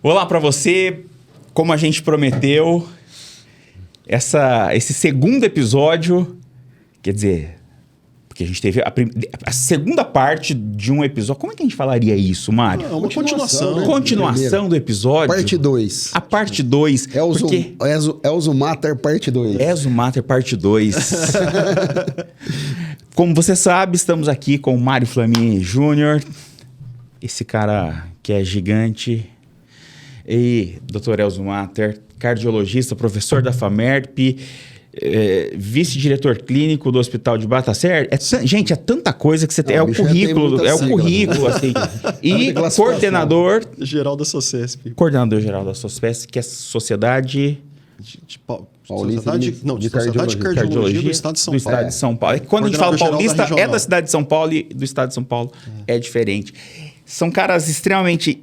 Olá para você, como a gente prometeu, esse segundo episódio, quer dizer, porque a gente teve a segunda parte de um episódio. Como é que a gente falaria isso, Mário? Uma continuação, né? Continuação do episódio. Parte 2. A parte 2. Elzo Matter, parte 2. Elzo Matter, parte 2. Como você sabe, estamos aqui com o Mário Flamini Júnior, esse cara que é gigante. E Dr. Elzo Matter, cardiologista, professor da FAMERP, vice-diretor clínico do Hospital de Batacer. Gente, é tanta coisa que você tem. É o currículo, assim. E coordenador geral da SOCESP. Coordenador geral da SOCESP, que é Sociedade de Cardiologia do Estado de São Paulo. Do Estado de São Paulo. Quando a gente fala paulista, é da cidade de São Paulo, e do Estado de São Paulo é diferente. São caras extremamente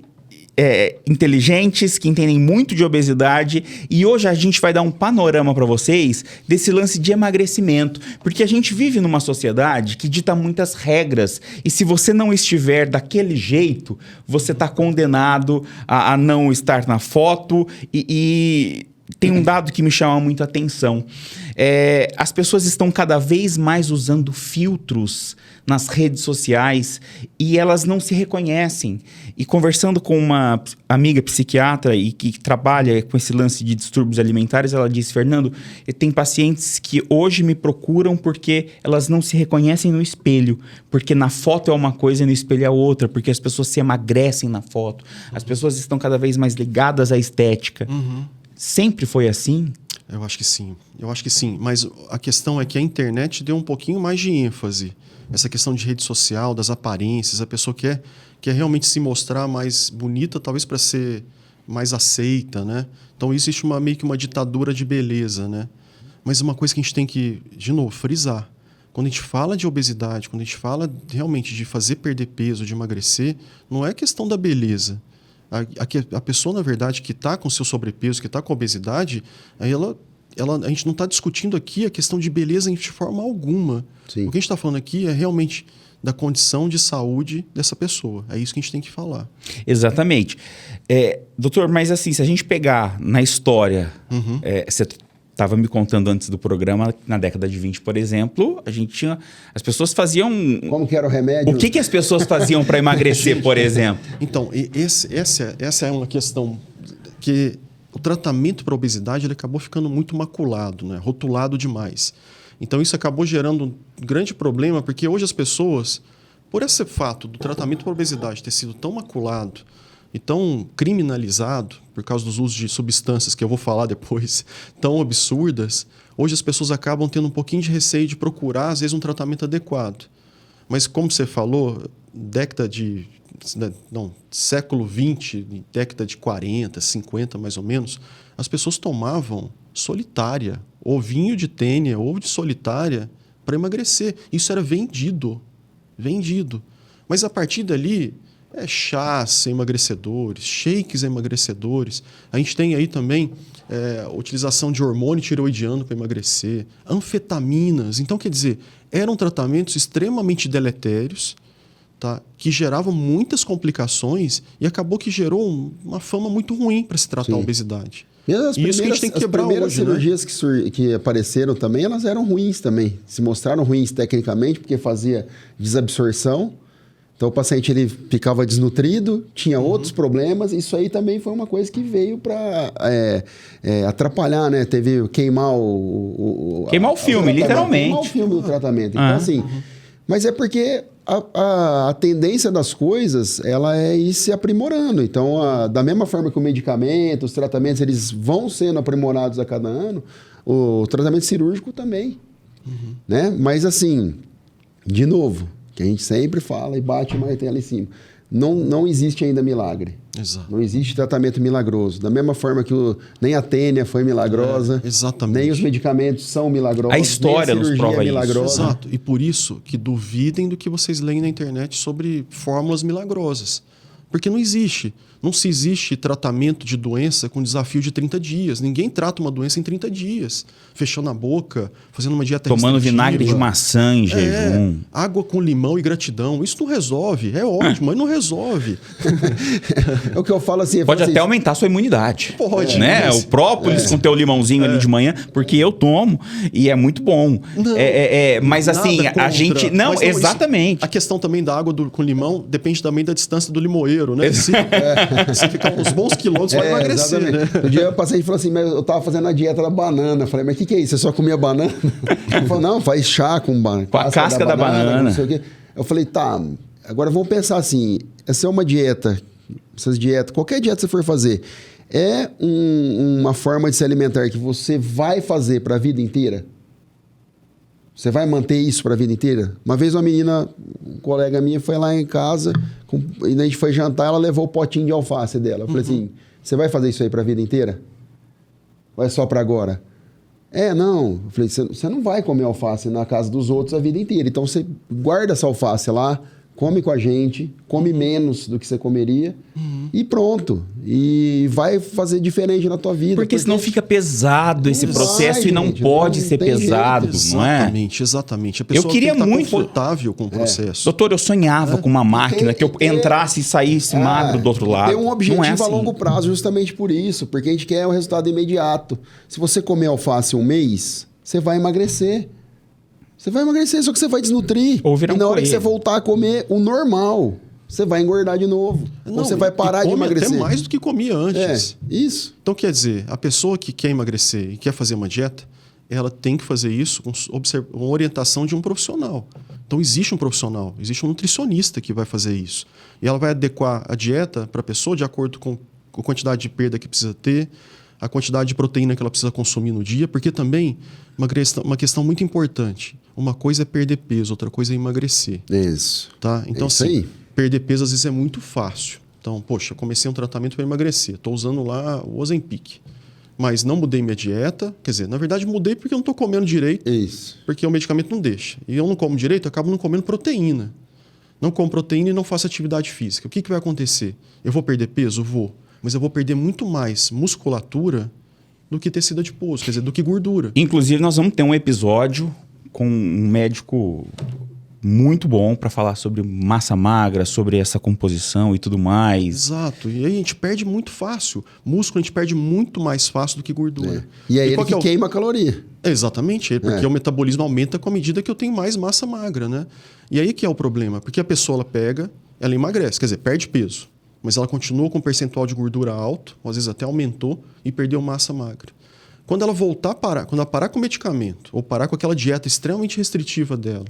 inteligentes, que entendem muito de obesidade, e hoje a gente vai dar um panorama para vocês desse lance de emagrecimento, porque a gente vive numa sociedade que dita muitas regras, e se você não estiver daquele jeito, você está condenado a não estar na foto, e tem um dado que me chama muito a atenção. As pessoas estão cada vez mais usando filtros nas redes sociais e elas não se reconhecem. E conversando com uma amiga psiquiatra e que trabalha com esse lance de distúrbios alimentares, ela disse: Fernando, tem pacientes que hoje me procuram porque elas não se reconhecem no espelho, porque na foto é uma coisa e no espelho é outra, porque as pessoas se emagrecem na foto. As pessoas estão cada vez mais ligadas à estética. Sempre foi assim? Eu acho que sim. Mas a questão é que a internet deu um pouquinho mais de ênfase. Essa questão de rede social, das aparências, a pessoa quer realmente se mostrar mais bonita, talvez para ser mais aceita, né? Então existe meio que uma ditadura de beleza, né? Mas uma coisa que a gente tem que, de novo, frisar. Quando a gente fala de obesidade, quando a gente fala realmente de fazer perder peso, de emagrecer, não é questão da beleza. A pessoa, na verdade, que está com seu sobrepeso, que está com obesidade, a gente não está discutindo aqui a questão de beleza de forma alguma. Sim. O que a gente está falando aqui é realmente da condição de saúde dessa pessoa. É isso que a gente tem que falar. Exatamente. Doutor, mas assim, se a gente pegar na história, você estava me contando antes do programa, na década de 20, por exemplo, a gente tinha... As pessoas faziam... Como que era o remédio? O que as pessoas faziam para emagrecer, por exemplo? Então, essa é uma questão que... O tratamento para a obesidade ele acabou ficando muito maculado, né? Rotulado demais. Então isso acabou gerando um grande problema, porque hoje as pessoas, por esse fato do tratamento para a obesidade ter sido tão maculado e tão criminalizado, por causa dos usos de substâncias, que eu vou falar depois, tão absurdas, hoje as pessoas acabam tendo um pouquinho de receio de procurar, às vezes, um tratamento adequado. Mas como você falou, século XX, década de 40, 50 mais ou menos, as pessoas tomavam solitária, ou vinho de tênia, ou de solitária, para emagrecer. Isso era vendido. Mas a partir dali, chás emagrecedores, shakes emagrecedores. A gente tem aí também a utilização de hormônio tireoidiano para emagrecer, anfetaminas. Então, quer dizer, eram tratamentos extremamente deletérios, tá? Que geravam muitas complicações e acabou que gerou uma fama muito ruim para se tratar a obesidade. E isso que a gente tem que quebrar hoje, as primeiras cirurgias que apareceram também, elas eram ruins também. Se mostraram ruins tecnicamente, porque fazia desabsorção. Então o paciente ele ficava desnutrido, tinha outros problemas. Isso aí também foi uma coisa que veio para atrapalhar, né? Teve queimar o filme, literalmente. Queimar o filme do tratamento. Então, assim... Mas é porque a tendência das coisas, ela é ir se aprimorando. Então, da mesma forma que o medicamento, os tratamentos, eles vão sendo aprimorados a cada ano, o tratamento cirúrgico também. Né? Mas, assim, de novo, que a gente sempre fala e bate o martelo em cima, não existe ainda milagre. Exato. Não existe tratamento milagroso. Da mesma forma que nem a tênia foi milagrosa, nem os medicamentos são milagrosos, a história nos prova isso. Exato. E por isso que duvidem do que vocês leem na internet sobre fórmulas milagrosas. Porque não existe. Não se existe tratamento de doença com desafio de 30 dias. Ninguém trata uma doença em 30 dias. Fechando a boca, fazendo uma dieta Tomando restritiva. vinagre de maçã em jejum. Água com limão e gratidão. Isso não resolve. É ótimo, mas não resolve. É o que eu falo assim. Pode assim, até aumentar a sua imunidade. Pode. Né? Mas... O própolis com teu limãozinho ali de manhã, porque eu tomo e é muito bom. Não, mas assim, contra, a gente... Não, mas exatamente. Isso, a questão também da água com limão depende também da distância do limoeiro, né? Se ficar uns bons quilômetros, vai emagrecer, exatamente. né? Um dia o paciente falou assim, mas eu tava fazendo a dieta da banana. Eu falei, mas o que é isso? Você só comia banana? Ele falou, não, faz chá com a casca da banana. Não sei o quê. Eu falei, tá, agora vamos pensar assim, essa é uma dieta, essas dietas, qualquer dieta que você for fazer, é uma forma de se alimentar que você vai fazer para a vida inteira? Você vai manter isso para a vida inteira? Uma vez uma menina, um colega minha, foi lá em casa, e a gente foi jantar, ela levou o potinho de alface dela. Eu falei assim, você vai fazer isso aí para a vida inteira? Ou é só para agora? Não. Eu falei, você não vai comer alface na casa dos outros a vida inteira. Então você guarda essa alface lá, come com a gente, come menos do que você comeria e pronto. E vai fazer diferente na tua vida. Porque senão fica pesado esse processo e não pode ser pesado, não é? Exatamente. A pessoa eu queria tem que estar muito confortável com o processo. Doutor, eu sonhava com uma máquina que eu entrasse e saísse magro do outro lado. Tem um objetivo não é assim. a longo prazo justamente por isso, porque a gente quer um resultado imediato. Se você comer alface um mês, você vai emagrecer. Você vai emagrecer, só que você vai desnutrir. Ou virar e na hora coelho. que você voltar a comer o normal, você vai engordar de novo. Não, ou você vai parar de emagrecer. Até mais do que comia antes. Isso. Então, quer dizer, a pessoa que quer emagrecer e quer fazer uma dieta, ela tem que fazer isso com orientação de um profissional. Então, existe um profissional, existe um nutricionista que vai fazer isso. E ela vai adequar a dieta para a pessoa de acordo com a quantidade de perda que precisa ter, a quantidade de proteína que ela precisa consumir no dia, porque também uma questão muito importante. Uma coisa é perder peso, outra coisa é emagrecer. Isso. Tá? Então, isso assim, aí. perder peso às vezes é muito fácil. Então, poxa, comecei um tratamento para emagrecer. Estou usando lá o Ozempic. Mas não mudei minha dieta. Quer dizer, na verdade mudei porque eu não estou comendo direito. Isso. Porque o medicamento não deixa. E eu não como direito, eu acabo não comendo proteína. Não como proteína e não faço atividade física. O que vai acontecer? Eu vou perder peso? Vou. Mas eu vou perder muito mais musculatura do que tecido adiposo, quer dizer, do que gordura. Inclusive, nós vamos ter um episódio com um médico muito bom para falar sobre massa magra, sobre essa composição e tudo mais. Exato. E aí a gente perde muito fácil. Músculo a gente perde muito mais fácil do que gordura. E aí ele que queima a caloria. Exatamente, porque o metabolismo aumenta com a medida que eu tenho mais massa magra, né? E aí que é o problema, porque a pessoa ela pega, ela emagrece, quer dizer, perde peso, mas ela continua com um percentual de gordura alto, às vezes até aumentou e perdeu massa magra. Quando ela voltar a parar, quando ela parar com o medicamento ou parar com aquela dieta extremamente restritiva dela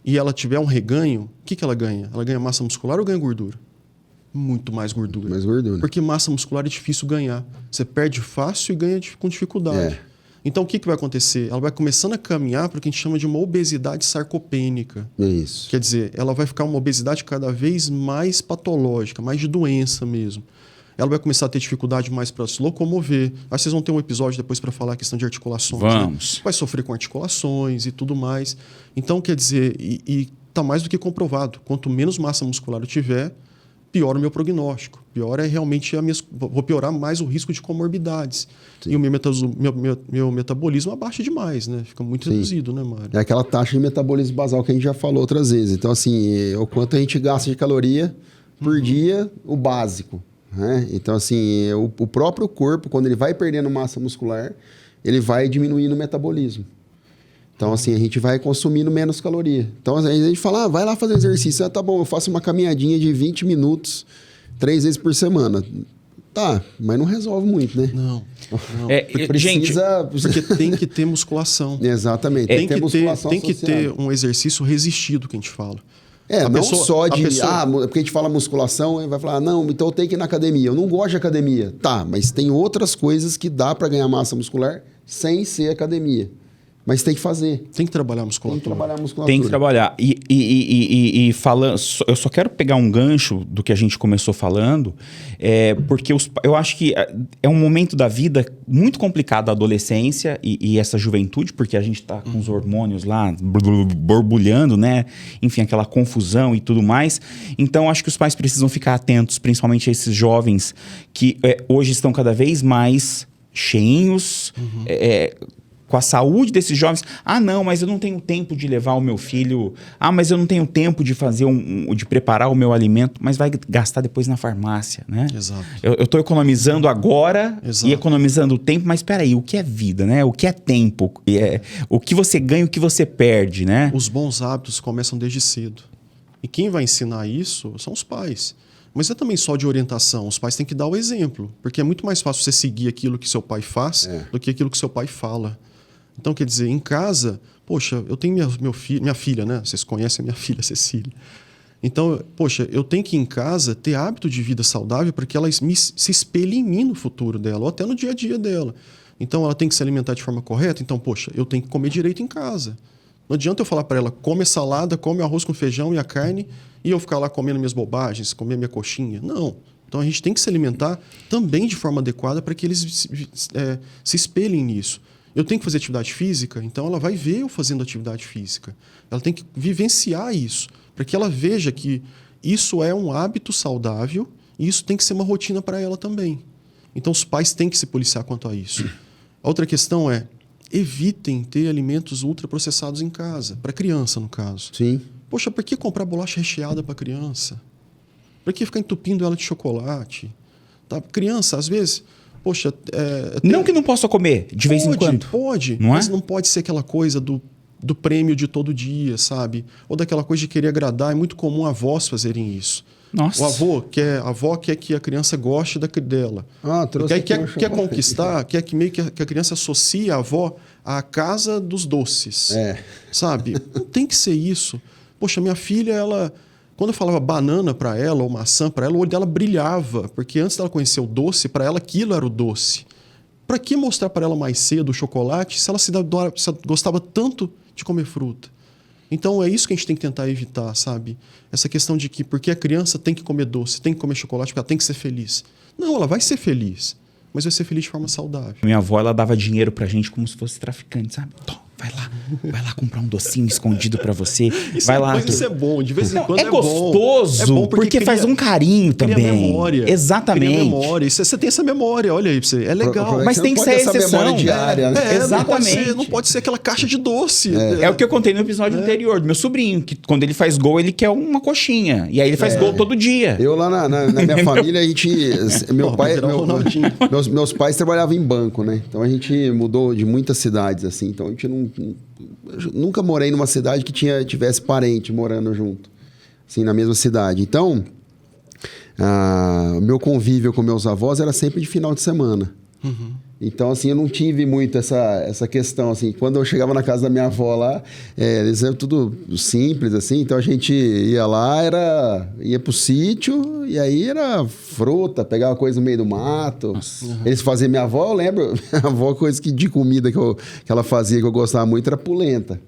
e ela tiver um reganho, o que ela ganha? Ela ganha massa muscular ou ganha gordura? Muito mais gordura. Mais gordura. Porque massa muscular é difícil ganhar. Você perde fácil e ganha com dificuldade. Então, o que vai acontecer? Ela vai começando a caminhar para o que a gente chama de uma obesidade sarcopênica. Isso. Quer dizer, ela vai ficar uma obesidade cada vez mais patológica, mais de doença mesmo. Ela vai começar a ter dificuldade mais para se locomover. Aí vocês vão ter um episódio depois para falar a questão de articulações. Vamos. Né? Vai sofrer com articulações e tudo mais. Então, quer dizer, e está mais do que comprovado. Quanto menos massa muscular eu tiver, pior o meu prognóstico. Pior é realmente vou piorar mais o risco de comorbidades. Sim. E o meu metabolismo abaixa demais, né? Fica muito reduzido, né, Mário? É aquela taxa de metabolismo basal que a gente já falou outras vezes. Então, assim, o quanto a gente gasta de caloria por dia, o básico. Né? Então, assim, o próprio corpo, quando ele vai perdendo massa muscular, ele vai diminuindo o metabolismo. Então, assim, a gente vai consumindo menos caloria. Então, a gente fala, vai lá fazer exercício. Tá bom, eu faço uma caminhadinha de 20 minutos, 3 vezes por semana. Tá, mas não resolve muito, né? Não. Precisa... Porque tem que ter musculação. Exatamente. Tem que ter um exercício resistido, que a gente fala. Porque a gente fala musculação, vai falar, não, então eu tenho que ir na academia. Eu não gosto de academia. Tá, mas tem outras coisas que dá para ganhar massa muscular sem ser academia. Mas tem que fazer. Tem que trabalhar a musculatura. Tem que trabalhar. E falando, eu só quero pegar um gancho do que a gente começou falando, porque eu acho que é um momento da vida muito complicado, a adolescência e essa juventude, porque a gente está com os hormônios lá borbulhando, né? Enfim, aquela confusão e tudo mais. Então, acho que os pais precisam ficar atentos, principalmente a esses jovens que hoje estão cada vez mais cheinhos, com a saúde desses jovens. Ah, não, mas eu não tenho tempo de levar o meu filho. Ah, mas eu não tenho tempo de fazer de preparar o meu alimento. Mas vai gastar depois na farmácia, né? Exato. Eu estou economizando agora. Exato. E economizando tempo. Mas espera aí, o que é vida, né? O que é tempo? O que você ganha e o que você perde, né? Os bons hábitos começam desde cedo. E quem vai ensinar isso são os pais. Mas é também só de orientação. Os pais têm que dar o exemplo. Porque é muito mais fácil você seguir aquilo que seu pai faz do que aquilo que seu pai fala. Então, quer dizer, em casa, poxa, eu tenho minha filha, né? Vocês conhecem a minha filha, Cecília. Então, poxa, eu tenho que, em casa, ter hábito de vida saudável para que ela se espelhe em mim no futuro dela, ou até no dia a dia dela. Então, ela tem que se alimentar de forma correta. Então, poxa, eu tenho que comer direito em casa. Não adianta eu falar para ela, come salada, come arroz com feijão e a carne, e eu ficar lá comendo minhas bobagens, comer minha coxinha. Não. Então, a gente tem que se alimentar também de forma adequada para que eles se espelhem nisso. Eu tenho que fazer atividade física, então ela vai ver eu fazendo atividade física. Ela tem que vivenciar isso, para que ela veja que isso é um hábito saudável e isso tem que ser uma rotina para ela também. Então os pais têm que se policiar quanto a isso. A outra questão é, evitem ter alimentos ultraprocessados em casa, para criança no caso. Sim. Poxa, por que comprar bolacha recheada para criança? Por que ficar entupindo ela de chocolate? Tá? Criança, às vezes... Poxa, não que não possa comer de vez em quando. Pode, não mas não pode ser aquela coisa do prêmio de todo dia, sabe? Ou daquela coisa de querer agradar. É muito comum avós fazerem isso. Nossa. A avó quer que a criança goste dela. Quer conquistar, quer que meio que a criança associe a avó à casa dos doces. Sabe? Não tem que ser isso. Poxa, minha filha, quando eu falava banana para ela ou maçã para ela, o olho dela brilhava, porque antes dela conhecer o doce, para ela aquilo era o doce. Para que mostrar para ela mais cedo o chocolate se ela gostava tanto de comer fruta? Então é isso que a gente tem que tentar evitar, sabe? Essa questão de que porque a criança tem que comer doce, tem que comer chocolate, porque ela tem que ser feliz. Não, ela vai ser feliz, mas vai ser feliz de forma saudável. Minha avó, ela dava dinheiro pra gente como se fosse traficante, sabe? Vai lá comprar um docinho escondido pra você. Isso é bom, de vez em quando é gostoso, bom porque faz um carinho também. Cria memória. Exatamente. Cria memória. Você tem essa memória, olha aí pra você. É legal. Mas tem que ser essa memória diária, né? Exatamente. Não pode ser aquela caixa de doce. É o que eu contei no episódio anterior do meu sobrinho, que quando ele faz gol, ele quer uma coxinha. E aí ele faz gol todo dia. Eu lá na minha família, a gente... Meus pais trabalhavam em banco, né? Então a gente mudou de muitas cidades, assim. Então a gente nunca morei numa cidade que tivesse parente morando junto, assim, na mesma cidade. Então, meu convívio com meus avós era sempre de final de semana. Uhum. Então, assim, eu não tive muito essa questão, assim. Quando eu chegava na casa da minha avó lá, eles eram tudo simples, assim. Então, a gente ia lá, ia pro sítio, e aí era fruta, pegava coisa no meio do mato. Uhum. Eles faziam... Minha avó, eu lembro, minha avó, coisa de comida que ela fazia, que eu gostava muito, era polenta.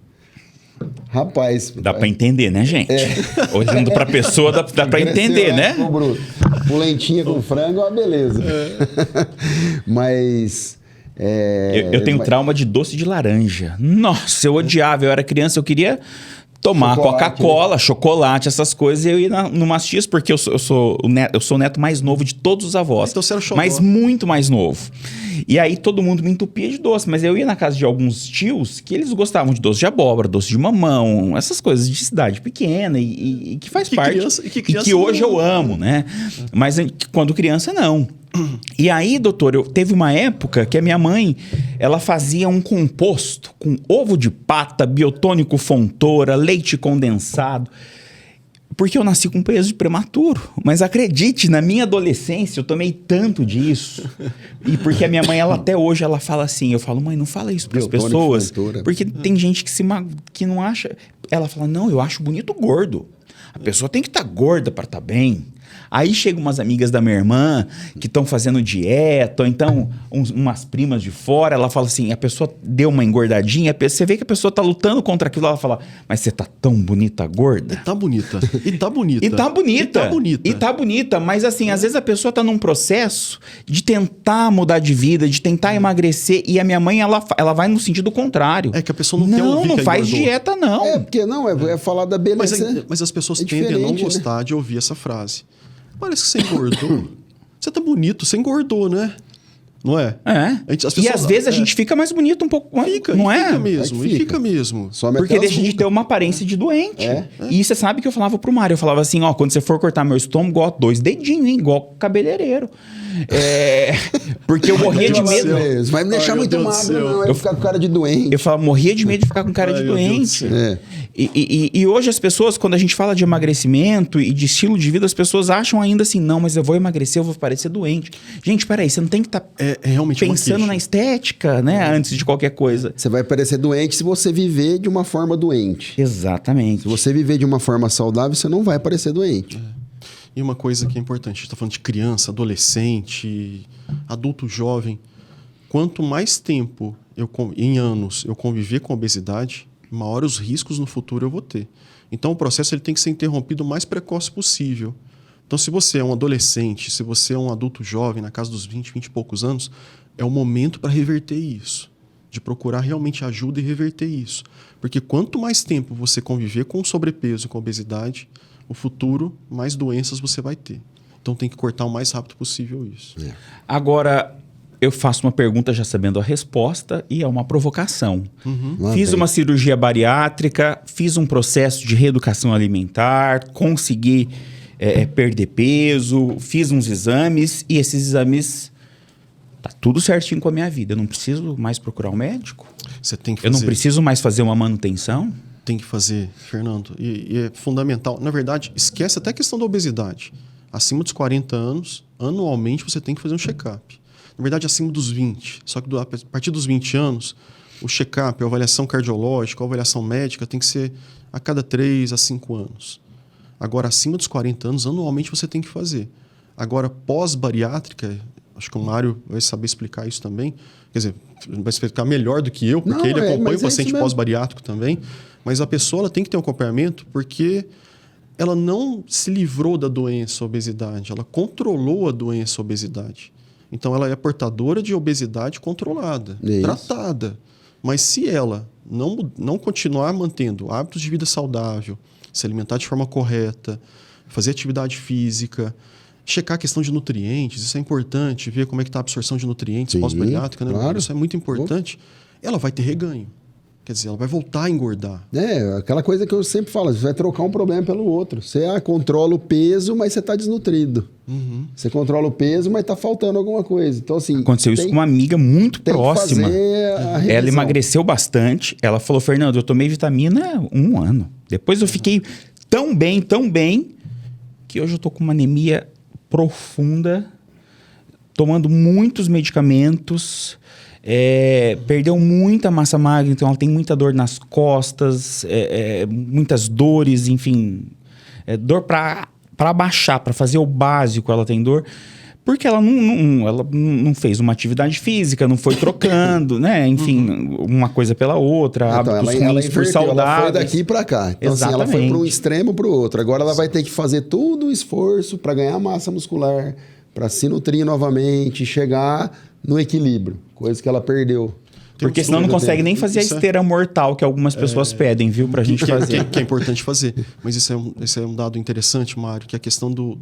Rapaz... Dá pra entender, né, gente? Olhando pra pessoa, dá pra entender, né? Polentinha com frango é uma beleza. Mas... Eu tenho trauma de doce de laranja. Nossa, eu odiava. Eu era criança, eu queria tomar Coca-Cola, chocolate, essas coisas. E eu ia no Mastias, porque eu sou o neto mais novo de todos os avós. Então você era xodó. Mas muito mais novo. E aí todo mundo me entupia de doce. Mas eu ia na casa de alguns tios que eles gostavam de doce de abóbora, doce de mamão, essas coisas de cidade pequena e que faz parte. E que hoje eu amo, né? Mas quando criança, não. E aí, doutor, teve uma época que a minha mãe, ela fazia um composto com ovo de pata, biotônico fontora, leite condensado. Porque eu nasci com peso de prematuro. Mas acredite, na minha adolescência eu tomei tanto disso. E porque a minha mãe, ela até hoje, ela fala assim, eu falo, mãe, não fala isso para as pessoas. Porque tem gente que não acha... Ela fala, não, eu acho bonito gordo. A pessoa tem que estar gorda para estar bem. Aí chegam umas amigas da minha irmã que estão fazendo dieta, ou então umas primas de fora, ela fala assim, a pessoa deu uma engordadinha, você vê que a pessoa tá lutando contra aquilo, ela fala, mas você tá tão bonita gorda. E tá bonita. E tá bonita. E tá bonita. E tá bonita. E tá bonita. Mas assim, às vezes a pessoa tá num processo de tentar mudar de vida, de tentar emagrecer. E a minha mãe, ela vai no sentido contrário. É que a pessoa não quer ouvir não que faz engordou. dieta, não. Porque não, é falar da beleza. Mas as pessoas tendem a não gostar de ouvir essa frase. Parece que você engordou. Você tá bonito, você engordou, né? Não é? E às vezes a gente fica mais bonito um pouco. Fica, não fica é? mesmo. E fica mesmo. Porque deixa de ter uma aparência de doente. E você sabe que eu falava pro Mário, eu falava assim, ó, quando você for cortar meu estômago, ó, 2 dedinhos, hein? Igual cabeleireiro. Porque eu morria de medo. Vai me deixar muito magro, não. Eu ficar com cara de doente. Eu falava, morria de medo de ficar com cara de doente. E hoje as pessoas, quando a gente fala de emagrecimento e de estilo de vida, as pessoas acham ainda assim, não, mas eu vou emagrecer, eu vou parecer doente. Gente, peraí, você não tem que estar pensando na estética, né? Antes de qualquer coisa. Você vai parecer doente se você viver de uma forma doente. Exatamente. Se você viver de uma forma saudável, você não vai parecer doente. E uma coisa que é importante, a gente está falando de criança, adolescente, adulto jovem. Quanto mais tempo, em anos, eu conviver com obesidade, maior os riscos no futuro eu vou ter. Então o processo ele tem que ser interrompido o mais precoce possível. Então se você é um adolescente, se você é um adulto jovem, na casa dos 20 e poucos anos, é o momento para reverter isso. De procurar realmente ajuda e reverter isso. Porque quanto mais tempo você conviver com sobrepeso e com obesidade, o futuro, mais doenças você vai ter. Então tem que cortar o mais rápido possível isso. Agora, eu faço uma pergunta já sabendo a resposta e é uma provocação. Fiz uma cirurgia bariátrica, fiz um processo de reeducação alimentar, consegui perder peso, fiz uns exames e esses exames... Tá tudo certinho com a minha vida. Eu não preciso mais procurar um médico? Você tem que fazer. Eu não preciso mais fazer uma manutenção? Tem que fazer, Fernando. E é fundamental. Na verdade, esquece até a questão da obesidade. Acima dos 40 anos, anualmente você tem que fazer um check-up. Na verdade, acima dos 20. Só que a partir dos 20 anos, o check-up, a avaliação cardiológica, a avaliação médica tem que ser a cada 3 a 5 anos. Agora, acima dos 40 anos, anualmente você tem que fazer. Agora, pós-bariátrica... Acho que o Mário vai saber explicar isso também. Quer dizer, vai explicar melhor do que eu, porque ele acompanha o paciente pós-bariátrico também. Mas a pessoa ela tem que ter um acompanhamento porque ela não se livrou da doença obesidade, ela controlou a doença obesidade. Então, ela é portadora de obesidade controlada, tratada. Mas se ela não continuar mantendo hábitos de vida saudável, se alimentar de forma correta, fazer atividade física... Checar a questão de nutrientes, isso é importante, ver como é que está a absorção de nutrientes pós-bariátrica, né? Claro. Isso é muito importante. Ela vai ter reganho. Quer dizer, ela vai voltar a engordar. Aquela coisa que eu sempre falo, você vai trocar um problema pelo outro. Você controla o peso, mas você está desnutrido. Você controla o peso, mas está faltando alguma coisa. Então, assim... Aconteceu isso com uma amiga muito próxima. Ela emagreceu bastante. Ela falou, Fernando, eu tomei vitamina 1 ano. Depois eu fiquei tão bem, que hoje eu tô com uma anemia profunda, tomando muitos medicamentos, perdeu muita massa magra, então ela tem muita dor nas costas, muitas dores, enfim, dor para baixar, para fazer o básico ela tem dor, porque ela não fez uma atividade física, não foi trocando, né? Enfim, uma coisa pela outra, hábitos ruins por saudáveis. Ela foi daqui para cá. Então, assim, ela foi para um extremo para o outro. Agora ela vai ter que fazer todo o esforço para ganhar massa muscular, para se nutrir novamente, chegar no equilíbrio, coisa que ela perdeu. Porque senão não consegue nem fazer a esteira mortal que algumas pessoas pedem, viu? Pra gente fazer. Que é importante fazer. Mas isso é um dado interessante, Mário, que é a questão do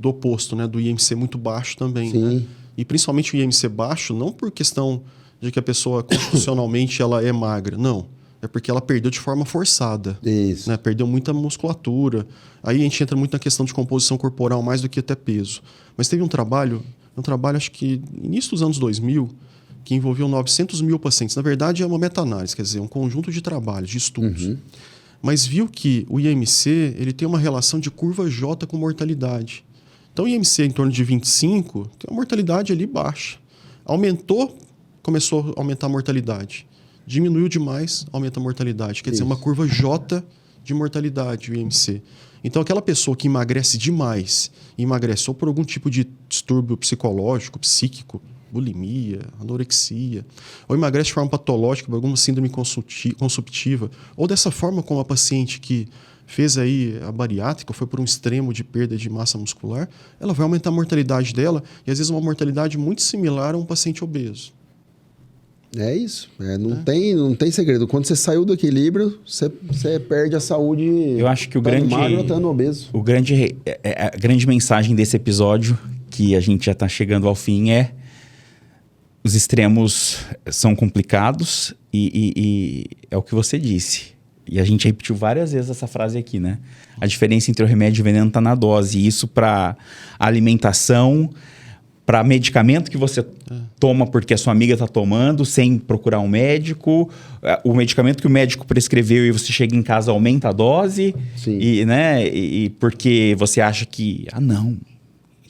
oposto, né? Do IMC muito baixo também. Né? E principalmente o IMC baixo, não por questão de que a pessoa constitucionalmente ela é magra. Não. É porque ela perdeu de forma forçada. Isso. Né? Perdeu muita musculatura. Aí a gente entra muito na questão de composição corporal, mais do que até peso. Mas teve um trabalho acho que início dos anos 2000, que envolveu 900 mil pacientes. Na verdade, é uma meta-análise, quer dizer, um conjunto de trabalhos, de estudos. Mas viu que o IMC ele tem uma relação de curva J com mortalidade. Então, o IMC em torno de 25 tem uma mortalidade ali baixa. Começou a aumentar a mortalidade. Diminuiu demais, aumenta a mortalidade. Quer dizer, uma curva J de mortalidade, o IMC. Então, aquela pessoa que emagrece demais, emagrece ou por algum tipo de distúrbio psicológico, psíquico, bulimia, anorexia, ou emagrece de forma patológica por alguma síndrome consumptiva, ou dessa forma como a paciente que fez aí a bariátrica, foi por um extremo de perda de massa muscular, ela vai aumentar a mortalidade dela, e às vezes uma mortalidade muito similar a um paciente obeso. É isso. Não tem segredo. Quando você saiu do equilíbrio, você perde a saúde. Eu acho que o grande magro, estando obeso. A grande mensagem desse episódio, que a gente já está chegando ao fim, é: os extremos são complicados e é o que você disse. E a gente repetiu várias vezes essa frase aqui, né? A diferença entre o remédio e o veneno está na dose. E isso para alimentação, para medicamento que você toma porque a sua amiga está tomando sem procurar um médico, o medicamento que o médico prescreveu e você chega em casa aumenta a dose, e porque você acha que, não,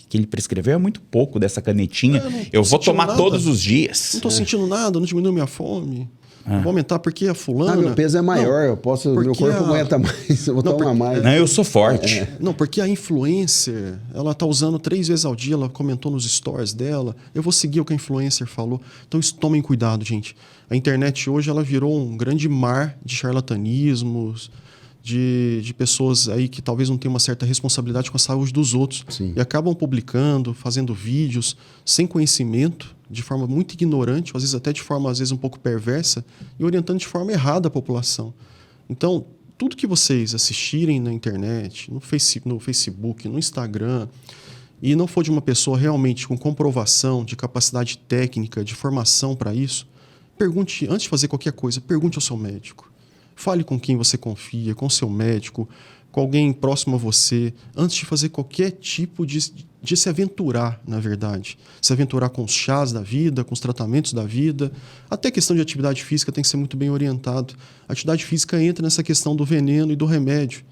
que ele prescreveu é muito pouco dessa canetinha, eu vou tomar nada todos os dias. Não estou sentindo nada, não diminui minha fome. Vou aumentar porque a fulana... meu peso é maior, meu corpo aguenta mais, eu vou tomar mais. Não, eu sou forte. Não, porque a influencer, ela tá usando 3 vezes ao dia, ela comentou nos stories dela, eu vou seguir o que a influencer falou. Então, isso, tomem cuidado, gente. A internet hoje, ela virou um grande mar de charlatanismos, de pessoas aí que talvez não tenham uma certa responsabilidade com a saúde dos outros. Sim. E acabam publicando, fazendo vídeos sem conhecimento, de forma muito ignorante, às vezes até de forma um pouco perversa, e orientando de forma errada a população. Então, tudo que vocês assistirem na internet, no Facebook, no Instagram, e não for de uma pessoa realmente com comprovação de capacidade técnica, de formação para isso, pergunte, antes de fazer qualquer coisa, pergunte ao seu médico. Fale com quem você confia, com seu médico, com alguém próximo a você, antes de fazer qualquer tipo de se aventurar, na verdade. Se aventurar com os chás da vida, com os tratamentos da vida. Até a questão de atividade física tem que ser muito bem orientado. A atividade física entra nessa questão do veneno e do remédio.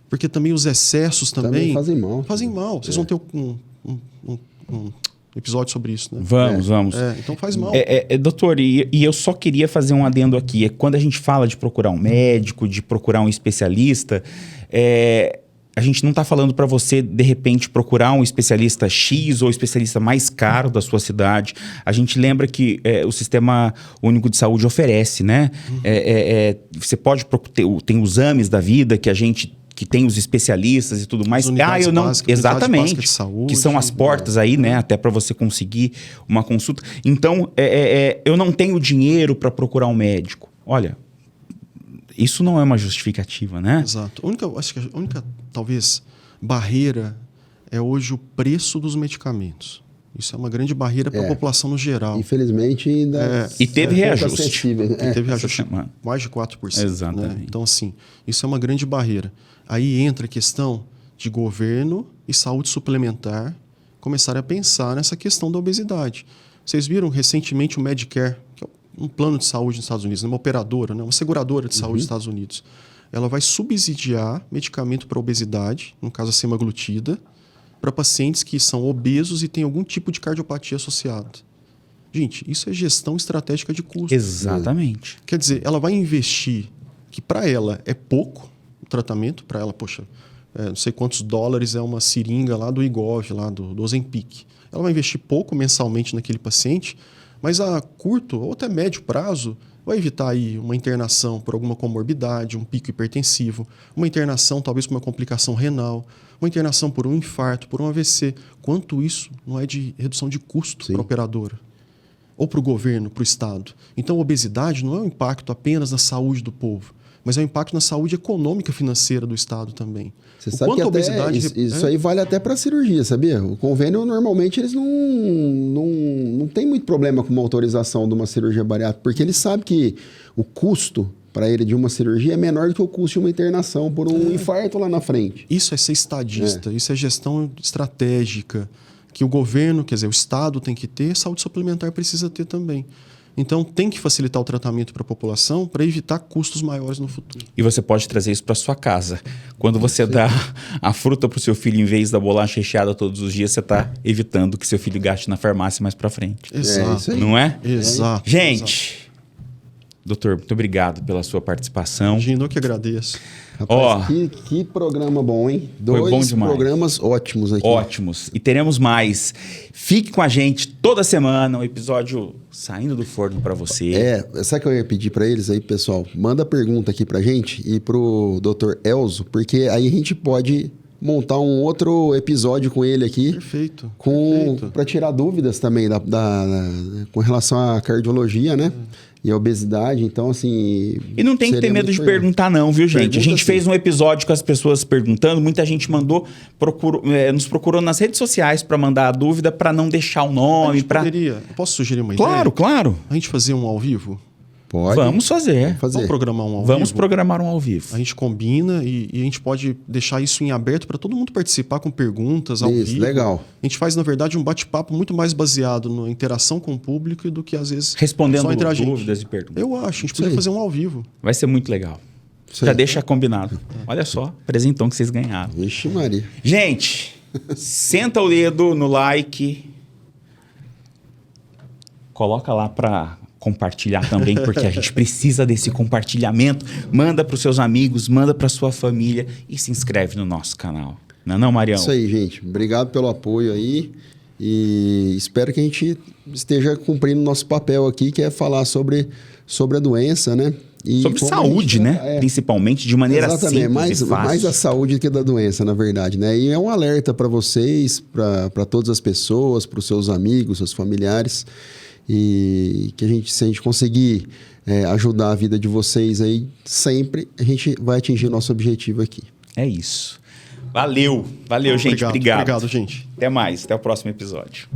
Porque também os excessos também fazem mal. Fazem mal. Vocês vão ter um episódio sobre isso, né? Vamos. Então faz mal. Doutor, e eu só queria fazer um adendo aqui. Quando a gente fala de procurar um médico, de procurar um especialista, a gente não está falando para você, de repente, procurar um especialista X ou o especialista mais caro da sua cidade. A gente lembra que o Sistema Único de Saúde oferece, né? Você pode tem os AMES da vida que tem os especialistas e tudo mais. Exatamente. De saúde, que são as portas aí, né? Até para você conseguir uma consulta. Então, eu não tenho dinheiro para procurar um médico. Olha, isso não é uma justificativa, né? Exato. Acho que a única, talvez, barreira é hoje o preço dos medicamentos. Isso é uma grande barreira para a população no geral. Infelizmente, ainda e teve reajuste. E teve reajuste mais de 4%. Exatamente. Né? Então, assim, isso é uma grande barreira. Aí entra a questão de governo e saúde suplementar começarem a pensar nessa questão da obesidade. Vocês viram recentemente o Medicare, que é um plano de saúde nos Estados Unidos, uma operadora, né? Uma seguradora de saúde nos Estados Unidos. Ela vai subsidiar medicamento para obesidade, no caso a semaglutida, para pacientes que são obesos e têm algum tipo de cardiopatia associada. Gente, isso é gestão estratégica de custo. Exatamente. Quer dizer, ela vai investir, que para ela é pouco, o tratamento, para ela, não sei quantos dólares é uma seringa lá do Wegovy, lá do Ozempic. Ela vai investir pouco mensalmente naquele paciente, mas a curto ou até médio prazo vai evitar aí uma internação por alguma comorbidade, um pico hipertensivo, uma internação talvez por uma complicação renal, uma internação por um infarto, por um AVC. Quanto isso não é de redução de custo para a operadora? Ou para o governo, para o Estado? Então, a obesidade não é um impacto apenas na saúde do povo, mas é um impacto na saúde econômica financeira do Estado também. Você sabe que isso aí vale até para cirurgia, sabia? O convênio, normalmente, eles não tem muito problema com uma autorização de uma cirurgia bariátrica, porque eles sabem que o custo para ele de uma cirurgia é menor do que o custo de uma internação por um infarto lá na frente. Isso é ser estadista, isso é gestão estratégica, que o governo, quer dizer, o Estado tem que ter, a saúde suplementar precisa ter também. Então, tem que facilitar o tratamento para a população para evitar custos maiores no futuro. E você pode trazer isso para sua casa. Quando você dá a fruta para o seu filho em vez da bolacha recheada todos os dias, você está evitando que seu filho gaste na farmácia mais para frente. Exato. Não é? Exato. Gente, Doutor, muito obrigado pela sua participação. Gino, eu que agradeço. Rapaz, que programa bom, hein? Foi bom demais. Programas ótimos aqui. Ótimos. E teremos mais. Fique com a gente toda semana, um episódio saindo do forno para você. Sabe o que eu ia pedir para eles aí, pessoal? Manda pergunta aqui pra gente e pro Dr. Elzo, porque aí a gente pode montar um outro episódio com ele aqui. Perfeito. Para tirar dúvidas também com relação à cardiologia, né? E a obesidade, então assim... E não tem que ter medo de perguntar não, viu, gente? A gente fez um episódio com as pessoas perguntando, muita gente nos procurou nas redes sociais para mandar a dúvida, para não deixar o nome. Eu posso sugerir uma ideia? Claro. A gente fazer um ao vivo? Pode. Vamos fazer. Vamos programar um ao vivo? Vamos programar um ao vivo. A gente combina e a gente pode deixar isso em aberto para todo mundo participar com perguntas ao vivo. Legal. A gente faz, na verdade, um bate-papo muito mais baseado na interação com o público do que, às vezes, respondendo só entre a gente. Dúvidas e perguntas. Eu acho. A gente podia fazer um ao vivo. Vai ser muito legal. Já deixa combinado. Olha só, presentão que vocês ganharam. Vixe Maria. Gente, senta o dedo no like. Coloca lá para compartilhar também, porque a gente precisa desse compartilhamento. Manda para os seus amigos, manda para sua família e se inscreve no nosso canal. Não, Marião? Isso aí, gente. Obrigado pelo apoio aí e espero que a gente esteja cumprindo o nosso papel aqui, que é falar sobre a doença, né? E sobre saúde, né? Principalmente, de maneira exatamente, simples mais a saúde que da doença, na verdade, né? E é um alerta para vocês, para todas as pessoas, para os seus amigos, seus familiares, e que se a gente conseguir ajudar a vida de vocês aí, sempre a gente vai atingir o nosso objetivo aqui. É isso. Valeu, gente. Obrigado. Obrigado, gente. Até mais. Até o próximo episódio.